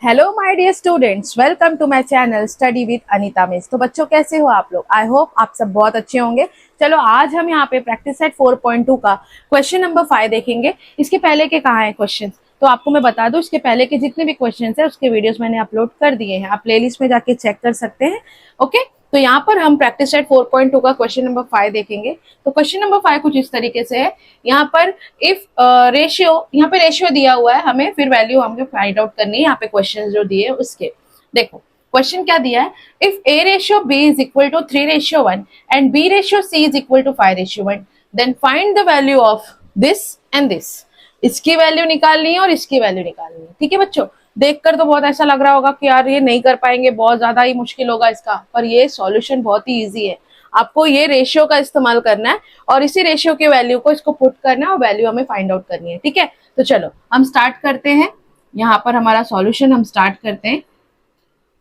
Hello my dear students, welcome to my channel study with Anita miss. तो बच्चों कैसे हो आप लोग? आई होप आप सब बहुत अच्छे होंगे। चलो आज हम यहाँ पे प्रैक्टिस सेट 4.2 का क्वेश्चन नंबर 5 देखेंगे। इसके पहले के कहाँ हैं क्वेश्चन, तो आपको मैं बता दूं, इसके पहले के जितने भी क्वेश्चन है उसके वीडियोस मैंने अपलोड कर दिए हैं, आप प्लेलिस्ट में जाके चेक कर सकते हैं। ओके, तो यहाँ पर हम प्रैक्टिस सेट 4.2 का क्वेश्चन नंबर 5 देखेंगे। तो क्वेश्चन नंबर 5 कुछ इस तरीके से है। यहाँ पर इफ रेशियो, यहाँ पे रेशियो दिया हुआ है, हमें फिर वैल्यू हमें फाइंड आउट करनी है। यहाँ पे क्वेश्चन जो दिए है उसके देखो, क्वेश्चन क्या दिया है। If A ratio B is equal to 3:1 and B ratio C is equal to 5:1, then find the value of this and this. इसकी वैल्यू निकालनी है और इसकी वैल्यू निकालनी है। ठीक है बच्चों, देखकर तो बहुत ऐसा लग रहा होगा कि यार ये नहीं कर पाएंगे, बहुत ज्यादा ही मुश्किल होगा इसका, पर ये सॉल्यूशन बहुत ही इजी है। आपको ये रेशियो का इस्तेमाल करना है और इसी रेशियो की वैल्यू को इसको पुट करना है और वैल्यू हमें फाइंड आउट करनी है। ठीक है, तो चलो हम स्टार्ट करते हैं। यहाँ पर हमारा सॉल्यूशन हम स्टार्ट करते हैं।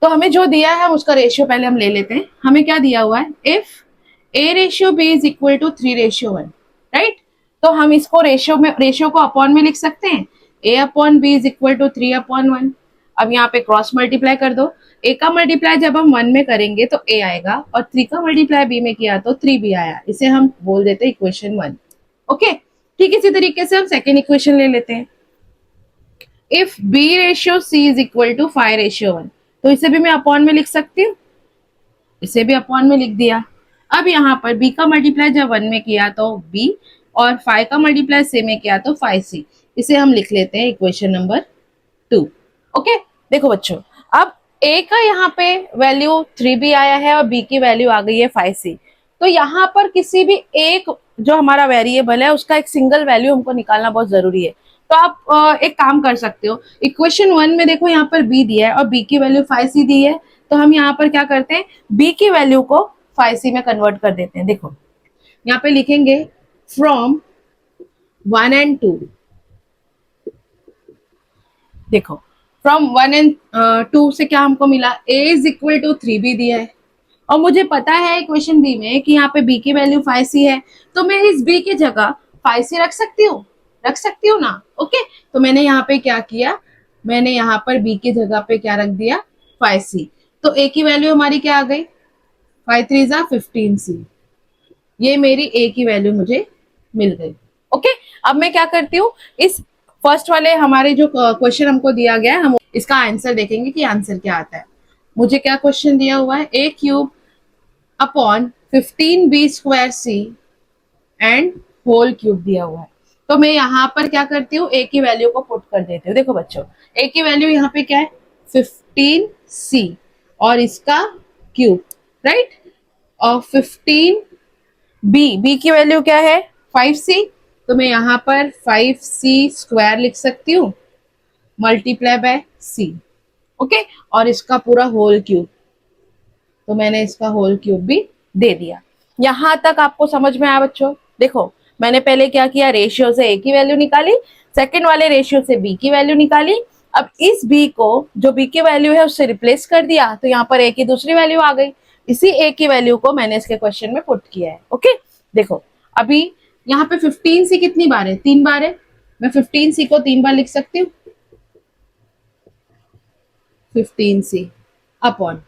तो हमें जो दिया है उसका रेशियो पहले हम ले लेते हैं। हमें क्या दिया हुआ है, if A ratio B is equal to 3:1, right. तो हम इसको रेशियो को अपॉन में लिख सकते हैं। A upon B is equal to 3/1। अब यहाँ पे क्रॉस मल्टीप्लाई कर दो। ए का मल्टीप्लाई जब हम 1 में करेंगे तो ए आएगा और 3 का मल्टीप्लाई बी में किया तो 3 बी आया। इसे हम बोल देते हैं इक्वेशन 1। ओके, ठीक इसी तरीके से हम सेकेंड इक्वेशन ले लेते हैं। If B ratio C is equal to 5:1, तो इसे भी मैं अपॉन में लिख सकती हूँ, इसे भी अपॉन में लिख दिया। अब यहाँ पर b का मल्टीप्लाई जब 1 में किया तो b और 5 का मल्टीप्लाई c में किया तो 5c। इसे हम लिख लेते हैं इक्वेशन नंबर 2। ओके, देखो बच्चों, अब a का यहाँ पे वैल्यू 3b आया है और b की वैल्यू आ गई है 5c। तो यहाँ पर किसी भी एक जो हमारा वेरिएबल है उसका एक सिंगल वैल्यू हमको निकालना बहुत जरूरी है। तो आप एक काम कर सकते हो, इक्वेशन 1 में देखो यहाँ पर b दिया है और b की वैल्यू 5c दी है। तो हम यहाँ पर क्या करते हैं, b की वैल्यू को 5c में कन्वर्ट कर देते हैं। देखो यहाँ पे लिखेंगे फ्रॉम 1 and 2। देखो फ्रॉम 1 and 2 से क्या हमको मिला, a is equal to 3b दिया है और मुझे पता है इक्वेशन बी में कि यहाँ पे b की वैल्यू 5c है। तो मैं इस b की जगह 5c रख सकती हूँ ना। ओके, तो मैंने यहाँ पे क्या किया, मैंने यहाँ पर b की जगह पे क्या रख दिया, 5c। तो a की वैल्यू हमारी क्या आ गई, 5 3 जा 15c। ये मेरी a की वैल्यू मुझे मिल गई। ओके, अब मैं क्या करती हूँ, इस फर्स्ट वाले हमारे जो क्वेश्चन हमको दिया गया है हम इसका आंसर देखेंगे कि आंसर क्या आता है। मुझे क्या क्वेश्चन दिया हुआ है, a cube upon 15b² and whole cube दिया हुआ है। तो मैं यहाँ पर क्या करती हूँ, a की वैल्यू को पुट कर देती हूँ। देखो बच्चों, a की वैल्यू यहाँ पे क्या है, 15c और इसका क्यूब, राइट। और 15b की वैल्यू क्या है, 5c। तो मैं यहाँ पर 5c² लिख सकती हूँ मल्टीप्लाई बाय c। ओके, और इसका पूरा होल क्यूब, तो मैंने इसका होल क्यूब भी दे दिया। यहां तक आपको समझ में आया बच्चों? देखो मैंने पहले क्या किया, रेशियो से a की वैल्यू निकाली, सेकंड वाले रेशियो से b की वैल्यू निकाली। अब इस b को, जो b की वैल्यू है उससे रिप्लेस कर दिया, तो यहाँ पर a की दूसरी वैल्यू आ गई। इसी a की वैल्यू को मैंने इसके क्वेश्चन में पुट किया है। ओके, देखो अभी यहाँ पे 15c कितनी बार है, 3 बार है। मैं 15c को 3 बार लिख सकती हूँ, 15c अपॉन,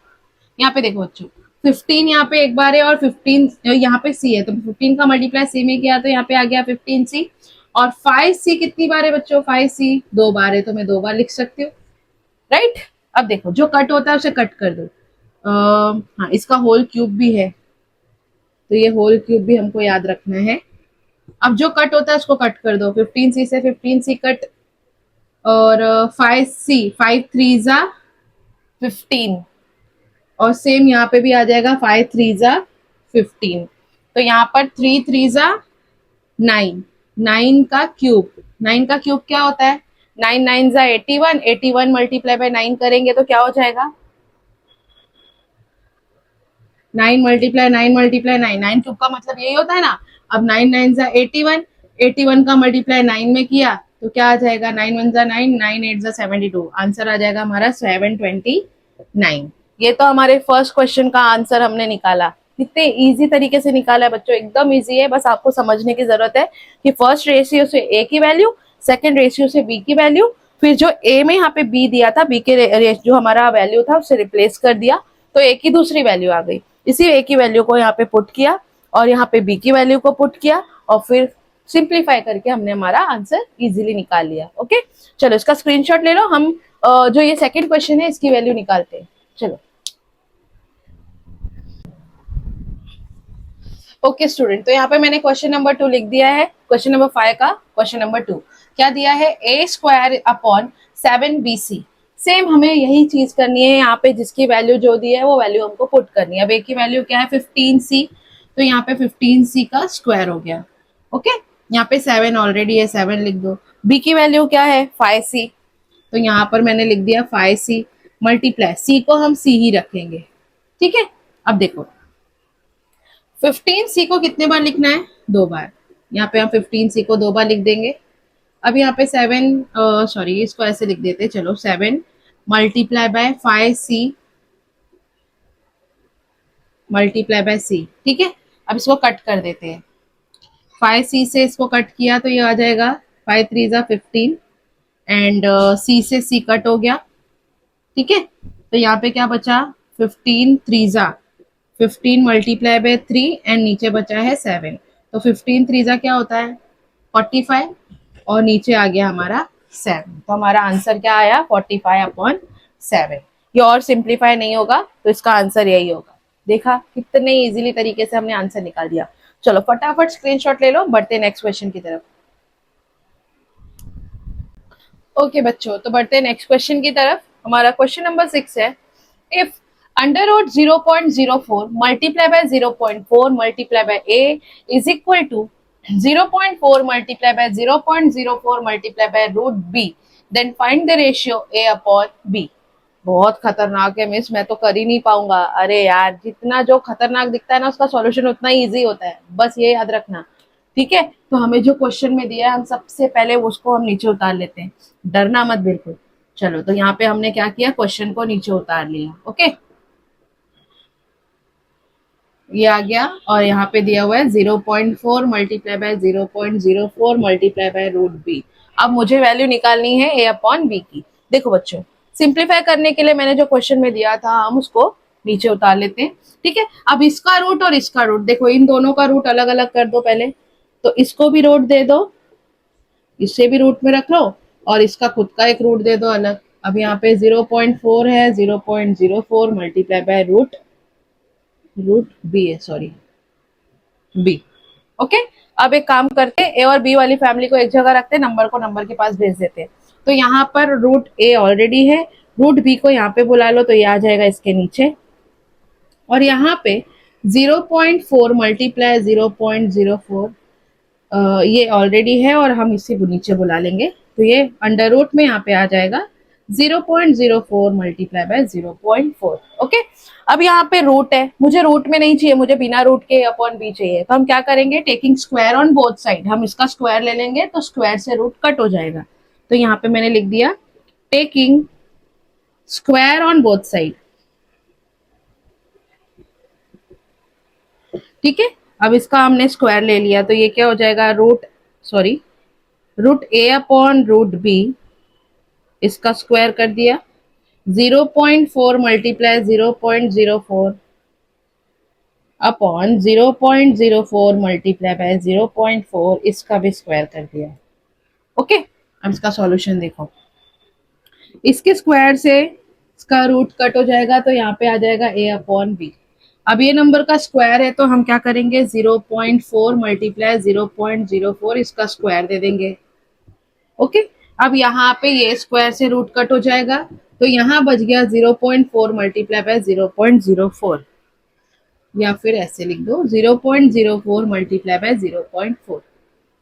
यहाँ पे देखो बच्चों 15 यहाँ पे एक बार है और 15 यहाँ पे c है, तो 15 का मल्टीप्लाई c में किया तो यहाँ पे आ गया 15c। और 5c कितनी बार है बच्चों, 5c 2 बार है, तो मैं 2 बार लिख सकती हूँ, राइट। अब देखो जो कट होता है उसे कट कर दो। हाँ, इसका होल क्यूब भी है, तो ये होल क्यूब भी हमको याद रखना है। अब जो कट होता है उसको कट कर दो, 15c से 15c कट और 5c, 5 3 जा 15 और सेम यहाँ पे भी आ जाएगा 5 3 जा 15। तो यहाँ पर 3 3 जा 9, 9 का क्यूब, 9 का क्यूब क्या होता है, 9 9 जा 81, 81 मल्टीप्लाई बाय 9 करेंगे तो क्या हो जाएगा, 9 मल्टीप्लाई 9 मल्टीप्लाई 9, 9 क्यूब का मतलब यही होता है ना। अब 9 9 जा 81, 81 का मल्टीप्लाई 9 में किया तो क्या आ जाएगा, 9 1 जा 9, 9 8 जा 72। आंसर आ जाएगा हमारा 729। ये तो हमारे फर्स्ट क्वेश्चन का आंसर हमने निकाला। कितने इजी तरीके से निकाला है बच्चों, एकदम इजी है। बस आपको समझने की जरूरत है कि फर्स्ट रेशियो से a की वैल्यू, सेकंड रेशियो से b की वैल्यू फिर जो ए में यहाँ पे बी दिया था, बी के जो हमारा वैल्यू था उससे रिप्लेस कर दिया, तो ए की दूसरी वैल्यू आ गई। इसी ए की वैल्यू को यहाँ पे पुट किया और यहाँ पे बी की वैल्यू को पुट किया और फिर सिंप्लीफाई करके हमने हमारा आंसर इजीली निकाल लिया। ओके, चलो इसका स्क्रीनशॉट ले लो। हम जो ये सेकंड क्वेश्चन है इसकी वैल्यू निकालते हैं। चलो ओके स्टूडेंट, तो यहाँ पे मैंने क्वेश्चन नंबर 2 लिख दिया है। क्वेश्चन नंबर 5 का क्वेश्चन नंबर 2 क्या दिया है, ए स्क्वायर अपॉन 7bc। सेम हमें यही चीज करनी है, यहाँ पे जिसकी वैल्यू जो दी है वो वैल्यू हमको पुट करनी है। अब ए की वैल्यू क्या है 15c, तो यहाँ पे 15c का स्क्वायर हो गया। ओके, यहाँ पे 7 ऑलरेडी है, 7 लिख दो। बी की वैल्यू क्या है 5c, तो यहाँ पर मैंने लिख दिया 5c मल्टीप्लाई, सी को हम सी ही रखेंगे। ठीक है, अब देखो 15c को कितने बार लिखना है, 2 बार। यहाँ पे हम 15c को 2 बार लिख देंगे। अब यहाँ पे 7 सॉरी इसको ऐसे लिख देते, चलो 7 multiply by 5c multiply by c। ठीक है, अब इसको कट कर देते हैं। 5c से इसको कट किया तो ये आ जाएगा 5 3 जा 15 एंड c से c कट हो गया। ठीक है, तो यहाँ पे क्या बचा 15 3 जा 15 मल्टीप्लाई बाय 3 एंड नीचे बचा है 7। तो 15 3 जा क्या होता है 45 और नीचे आ गया हमारा 7। तो हमारा आंसर क्या आया 45/7। ये और सिंप्लीफाई नहीं होगा तो इसका आंसर यही होगा। देखा कितने इजीली तरीके से हमने आंसर निकाल दिया। चलो फटाफट स्क्रीनशॉट ले लो, बढ़ते नेक्स्ट क्वेश्चन की तरफ। ओके बच्चों, तो बढ़ते नेक्स्ट क्वेश्चन की तरफ। हमारा क्वेश्चन नंबर 6 है, if under root 0.04 multiply by 0.4 multiply by a is equal to 0.4 multiply by 0.04 multiply by root b, then find the ratio a upon b। बहुत खतरनाक है मिस, मैं तो कर ही नहीं पाऊंगा। अरे यार, जितना जो खतरनाक दिखता है ना उसका सॉल्यूशन उतना ही इजी होता है, बस ये याद रखना। ठीक है, तो हमें जो क्वेश्चन में दिया है हम सबसे पहले उसको हम नीचे उतार लेते हैं, डरना मत बिल्कुल। चलो, तो यहाँ पे हमने क्या किया, क्वेश्चन को नीचे उतार लिया। ओके, ये आ गया और यहाँ पे दिया हुआ है 0.4 multiply by 0.04 multiply by root B. अब मुझे वैल्यू निकालनी है ए अपॉन बी की। देखो बच्चों, सिंप्लीफाई करने के लिए मैंने जो क्वेश्चन में दिया था हम उसको नीचे उतार लेते हैं। ठीक है, अब इसका रूट और इसका रूट, देखो इन दोनों का रूट अलग अलग कर दो पहले, तो इसको भी रूट दे दो, इसे भी रूट में रख लो और इसका खुद का एक रूट दे दो अलग। अब यहाँ पे 0.4 है, 0.04 मल्टीप्लाई बाय रूट बी है, सॉरी बी। ओके, अब एक काम करते हैं, ए और बी वाली फैमिली को एक जगह रखते हैं, नंबर को नंबर के पास भेज देते हैं। तो यहाँ पर रूट ए ऑलरेडी है, रूट बी को यहाँ पे बुला लो तो ये आ जाएगा इसके नीचे, और यहाँ पे 0.4 मल्टीप्लाई 0.04 ये ऑलरेडी है और हम इसे नीचे बुला लेंगे, तो ये अंडर रूट में यहाँ पे आ जाएगा 0.04 मल्टीप्लाई बाय 0.4। ओके, अब यहाँ पे रूट है, मुझे रूट में नहीं चाहिए, मुझे बिना रूट के अपॉन बी चाहिए। तो हम क्या करेंगे, taking square on both side, हम इसका स्क्वायर ले लेंगे तो स्क्वायर से रूट कट हो जाएगा। तो यहाँ पे मैंने लिख दिया taking square on both side. ठीक है, अब इसका हमने स्क्वायर ले लिया तो ये क्या हो जाएगा, रूट ए अपॉन रूट बी, इसका स्क्वायर कर दिया। 0.4 मल्टीप्लाई 0.04 अपॉन 0.04 मल्टीप्लाई बाय 0.4, इसका भी स्क्वायर कर दिया। ओके, अब इसका सॉल्यूशन देखो, इसके स्क्वायर से इसका रूट कट हो जाएगा तो यहाँ पे आ जाएगा a अपॉन बी। अब ये नंबर का स्क्वायर है तो हम क्या करेंगे, 0.4 मल्टीप्लाई 0.04, इसका स्क्वायर दे देंगे। ओके, अब यहाँ पे ये स्क्वायर से रूट कट हो जाएगा तो यहाँ बच गया 0.4 मल्टीप्लाई बाय 0.04, या फिर ऐसे लिख दो 0.04 मल्टीप्लाई बाय 0.4।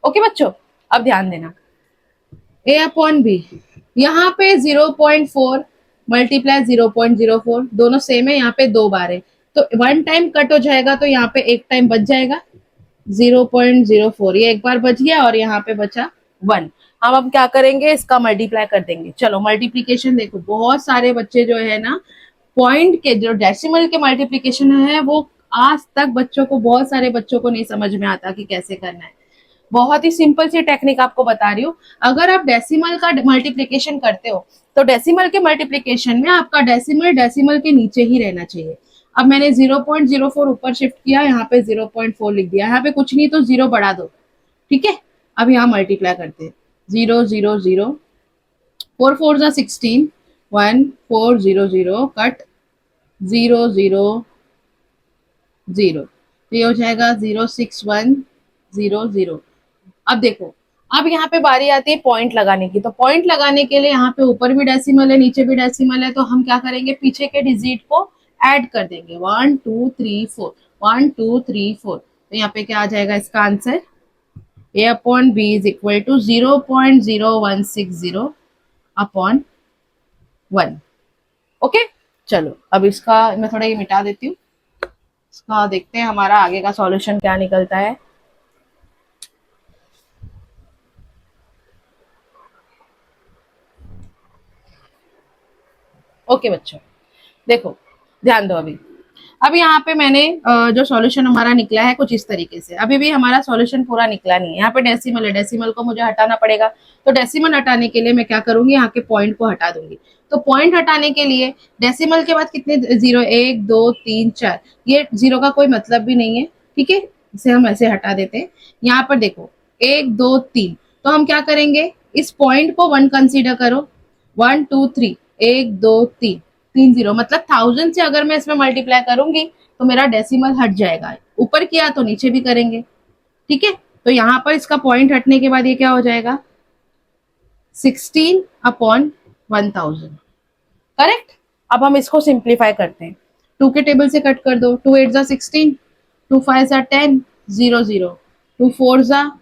ओके बच्चों, अब ध्यान देना, ए अपॉन बी, यहाँ पे 0.4 मल्टीप्लाई 0.04 दोनों सेम है, यहाँ पे 2 बार है तो 1 टाइम कट हो जाएगा तो यहाँ पे 1 टाइम बच जाएगा 0.04, ये एक बार बच गया और यहाँ पे बचा 1। हम अब क्या करेंगे, इसका मल्टीप्लाई कर देंगे। चलो मल्टीप्लीकेशन देखो, बहुत सारे बच्चे जो है ना पॉइंट के जो डेसिमल के मल्टीप्लीकेशन है वो आज तक बच्चों को, बहुत सारे बच्चों को नहीं समझ में आता कि कैसे करना है। बहुत ही सिंपल सी टेक्निक आपको बता रही हूँ। अगर आप डेसिमल का मल्टीप्लीकेशन करते हो तो डेसिमल के मल्टीप्लीकेशन में आपका डेसिमल डेसिमल के नीचे ही रहना चाहिए। अब मैंने 0.04 ऊपर शिफ्ट किया, यहाँ पे 0.4 लिख दिया, यहाँ पे कुछ नहीं तो 0 बढ़ा दो, ठीक है। अब यहाँ मल्टीप्लाई करते हैं, 0 0 0, 4 4 जा 16, 1 4 0 0 कट 0 0 0, तो ये हो जाएगा 0 6 1 0 0। अब देखो, अब यहाँ पे बारी आती है पॉइंट लगाने की। तो पॉइंट लगाने के लिए यहाँ पे ऊपर भी डेसिमल है, नीचे भी डेसिमल है, तो हम क्या करेंगे, पीछे के डिजिट को ऐड कर देंगे, 1 2 3 4, 1 2 3 4। तो यहाँ पे क्या आ जाएगा इसका answer, a upon b is equal to 0.0160 upon 1। Okay, चलो अब इसका मैं थोड़ा ये मिटा देती हूँ, इसका देखते हैं हमारा आगे का सॉल्यूशन क्या निकलता है। ओके बच्चों, देखो ध्यान दो। अभी यहाँ पे मैंने जो सॉल्यूशन हमारा निकला है कुछ इस तरीके से। अभी भी हमारा सॉल्यूशन पूरा निकला नहीं है, यहाँ पे डेसिमल है, डेसिमल को मुझे हटाना पड़ेगा। तो डेसिमल हटाने के लिए मैं क्या करूंगी, यहाँ के पॉइंट को हटा दूंगी। तो पॉइंट हटाने के लिए डेसिमल के बाद कितने 0, 1 2 3 4, ये 0 का कोई मतलब भी नहीं है, ठीक है, इसे हम ऐसे हटा देते हैं। यहाँ पर देखो 1 2 3, तो हम क्या करेंगे, इस पॉइंट को 1 कंसीडर करो, 1 2 3, 1 2 3, 3 0, मतलब 1000 से अगर मैं इसमें मल्टीप्लाई करूंगी तो मेरा डेसिमल हट जाएगा, ऊपर किया तो नीचे भी करेंगे, ठीक है। तो यहाँ पर इसका पॉइंट हटने के बाद ये क्या हो जाएगा, 16 अपॉन 1000, करेक्ट। अब हम इसको सिंप्लीफाई करते हैं, 2 के टेबल से कट कर दो, 2 8 जा 16, 2 5 जा 10, 0 0, 2 4 जा,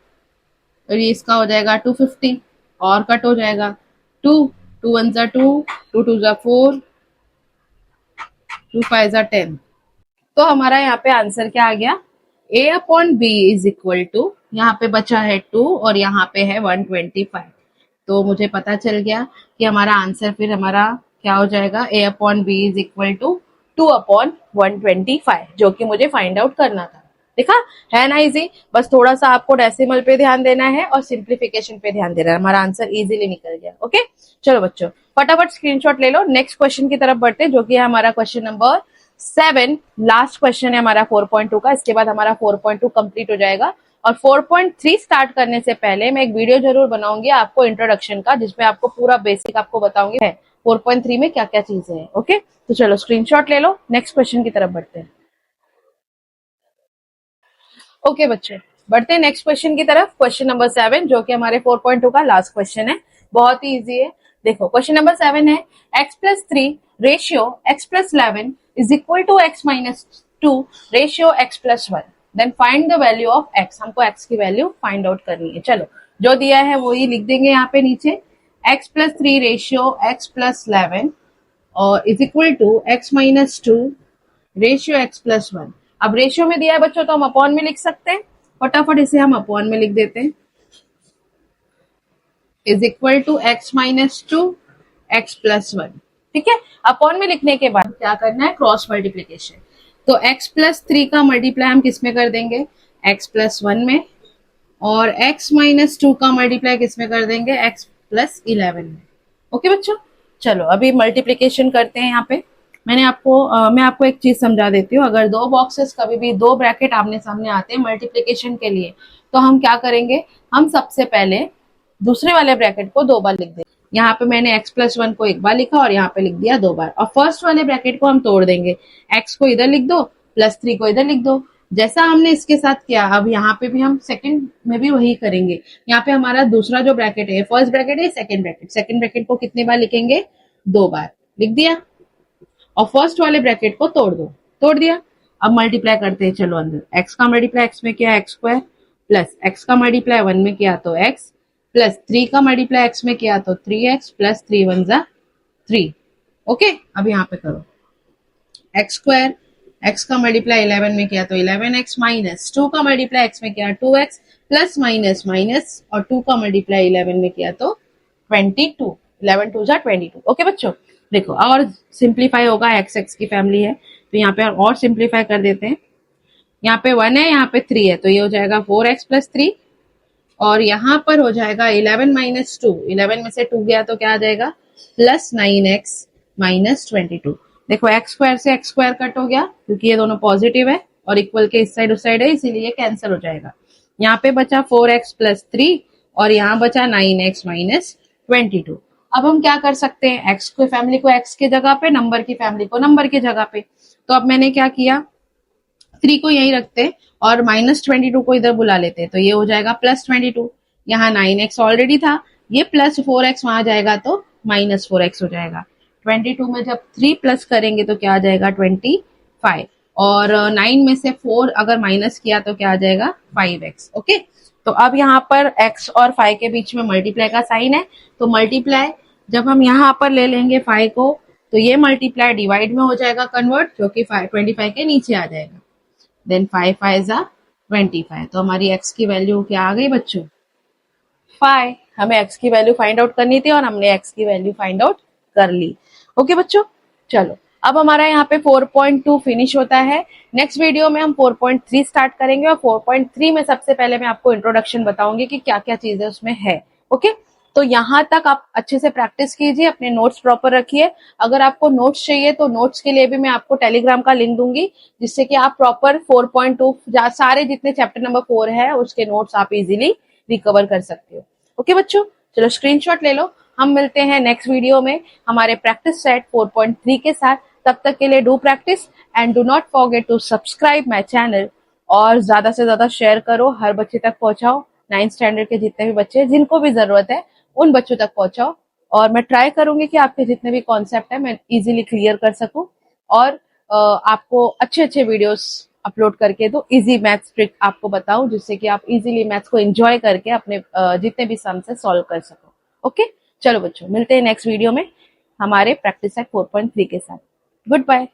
और ये इसका हो जाएगा 250 और कट हो जाएगा, 2 2 1 जा 2, 2 2 जा 4, 2 5 जा 10। तो हमारा यहाँ पे आंसर क्या आ गया, a upon B is equal to, यहाँ पे बचा है 2 और यहाँ पे है 125। तो मुझे पता चल गया कि हमारा आंसर फिर हमारा क्या हो जाएगा, a upon B is equal to 2 upon 125, जो कि मुझे फाइंड आउट करना था। देखा, है ना इजी। बस थोड़ा सा आपको डेसिमल पे ध्यान देना है और सिंप्लीफिकेशन पे ध्यान देना है, हमारा आंसर इजीली निकल गया। ओके, चलो बच्चों फटाफट स्क्रीनशॉट ले लो, नेक्स्ट क्वेश्चन की तरफ बढ़ते हैं, जो कि है हमारा क्वेश्चन नंबर 7, लास्ट क्वेश्चन है हमारा 4.2 का। इसके बाद हमारा 4.2 कंप्लीट हो जाएगा। और 4.3 स्टार्ट करने से पहले मैं एक वीडियो जरूर बनाऊंगी आपको इंट्रोडक्शन का, जिसमें आपको पूरा बेसिक आपको बताऊंगी है 4.3 में क्या क्या चीजें हैं। ओके, तो चलो स्क्रीनशॉट ले लो, नेक्स्ट क्वेश्चन की तरफ बढ़ते हैं। ओके बच्चे, बढ़ते हैं नेक्स्ट क्वेश्चन की तरफ, क्वेश्चन नंबर 7, जो कि हमारे 4.2 का लास्ट क्वेश्चन है। बहुत ही इजी है। देखो क्वेश्चन नंबर 7 है, x plus 3 ratio x plus 11 is equal to x minus 2 ratio x plus 1, then find the value of x। हमको x की वैल्यू फाइंड आउट करनी है। चलो जो दिया है वो ही लिख देंगे यहाँ पे नीचे, x plus 3 ratio x plus 11 और is equal to x minus 2 ratio x plus 1। अब रेशियो में दिया है बच्चों तो हम अपॉन में लिख सकते हैं, फटाफट इसे हम अपॉन में लिख देते हैं, is equal to x minus 2 x plus 1, ठीक है। अपॉन में लिखने के बाद क्या करना है, क्रॉस मल्टीप्लीकेशन। तो x प्लस 3 का मल्टीप्लाई हम किस में कर देंगे, x प्लस 1 में, और x माइनस 2 का मल्टीप्लाई किस में कर देंगे, x प्लस 11 में। ओके बच्चों, चलो अभी मल्टीप्लीकेशन करते हैं। यहाँ पे मैं आपको एक चीज समझा देती हूँ। अगर दो बॉक्सेस, कभी भी दो ब्रैकेट आमने सामने आते हैं मल्टीप्लीकेशन के लिए, तो हम क्या करेंगे, हम सबसे पहले दूसरे वाले ब्रैकेट को 2 बार लिख देंगे। यहाँ पे मैंने x प्लस 1 को 1 बार लिखा और यहाँ पे लिख दिया 2 बार, और फर्स्ट वाले ब्रैकेट को हम तोड़ देंगे, x को इधर लिख दो, प्लस 3 को इधर लिख दो, जैसा हमने इसके साथ किया। अब यहाँ पे भी हम सेकंड में भी वही करेंगे। यहाँ पे हमारा दूसरा जो ब्रैकेट है, फर्स्ट ब्रैकेट है, सेकंड ब्रैकेट को कितने बार लिखेंगे, 2 बार लिख दिया, और फर्स्ट वाले ब्रैकेट को तोड़ दो, तोड़ दिया। अब मल्टीप्लाई करते हैं, चलो अंदर, x का मल्टीप्लाई x में किया x स्क्वायर, प्लस x का मल्टीप्लाई 1 में किया तो x, प्लस 3 का मल्टीप्लाई x में किया तो 3x, प्लस 3 1 जा 3। ओके, अब यहाँ पे करो, x स्क्वायर, x का मल्टीप्लाई 11 में किया तो 11x, माइनस 2 का मल्टीप्लाई x में किया 2x, प्लस माइनस माइनस, और 2 का मल्टीप्लाई 11 में किया तो 22, 11 2 जा 22। ओके बच्चों, देखो और सिंप्लीफाई होगा, x x की फैमिली है तो यहाँ पे और सिंप्लीफाई कर देते हैं। यहाँ पे 1 है, यहाँ पे 3 है, तो ये हो जाएगा 4x प्लस 3, और यहाँ पर हो जाएगा 11 माइनस 2, 11 में से 2 गया तो क्या आ जाएगा प्लस 9x माइनस 22। देखो एक्स स्क्वायर से एक्स स्क्वायर कट हो गया क्योंकि ये दोनों पॉजिटिव है और इक्वल के इस साइड उस साइड है, इसीलिए कैंसिल हो जाएगा। यहाँ पे बचा 4x प्लस 3 और यहाँ बचा 9x माइनस 22। अब हम क्या कर सकते हैं, x को फैमिली को x की जगह पे, नंबर की फैमिली को नंबर की जगह पे। तो अब मैंने क्या किया, 3 को यहीं रखते और माइनस 22 को इधर बुला लेते, तो ये हो जाएगा प्लस 22। यहाँ 9x ऑलरेडी था, ये प्लस 4x वहां जाएगा तो माइनस 4x हो जाएगा। 22 में जब 3 प्लस करेंगे तो क्या आ जाएगा 25, और 9 में से 4 अगर माइनस किया तो क्या आ जाएगा 5x। ओके, तो अब यहाँ पर x और 5 के बीच में मल्टीप्लाई का साइन है, तो मल्टीप्लाई जब हम यहाँ पर ले लेंगे 5 को तो ये मल्टीप्लाई डिवाइड में हो जाएगा कन्वर्ट, जो कि 25 के नीचे आ जाएगा। देन 5 5 जा 25, तो हमारी x की वैल्यू क्या आ गई बच्चों 5। हमें x की वैल्यू फाइंड आउट करनी थी और हमने x की वैल्यू फाइंड आउट कर ली। ओके बच्चों, चलो अब हमारा यहाँ पे 4.2 फिनिश होता है। नेक्स्ट वीडियो में हम 4.3 स्टार्ट करेंगे और 4.3 में सबसे पहले मैं आपको इंट्रोडक्शन बताऊंगी कि क्या क्या चीजें उसमें है। ओके, तो यहाँ तक आप अच्छे से प्रैक्टिस कीजिए, अपने नोट्स प्रॉपर रखिए। अगर आपको नोट्स चाहिए तो नोट्स के लिए भी मैं आपको टेलीग्राम का लिंक दूंगी, जिससे कि आप प्रॉपर 4.2 सारे जितने चैप्टर नंबर 4 है उसके नोट्स आप इजीली रिकवर कर सकते हो। ओके बच्चों, चलो स्क्रीनशॉट ले लो। हम मिलते हैं नेक्स्ट वीडियो में हमारे प्रैक्टिस सेट 4.3 के साथ। तब तक के लिए do practice and do not forget to subscribe my channel, और ज्यादा से ज्यादा शेयर करो, हर बच्चे तक पहुंचाओ। 9th स्टैंडर्ड के जितने भी बच्चे जिनको भी जरूरत है उन बच्चों तक पहुंचाओ, और मैं ट्राई करूंगी कि आपके जितने भी कॉन्सेप्ट है मैं इजीली क्लियर कर सकूं और आपको अच्छे अच्छे वीडियोस अपलोड करके दो, इजी मैथ्स ट्रिक आपको बताऊं, जिससे कि आप इजीली मैथ्स को एंजॉय करके अपने जितने भी सम्स है सॉल्व कर सको। ओके, चलो बच्चों मिलते हैं नेक्स्ट वीडियो में हमारे प्रैक्टिस सेट 4.3 के साथ। Good bye.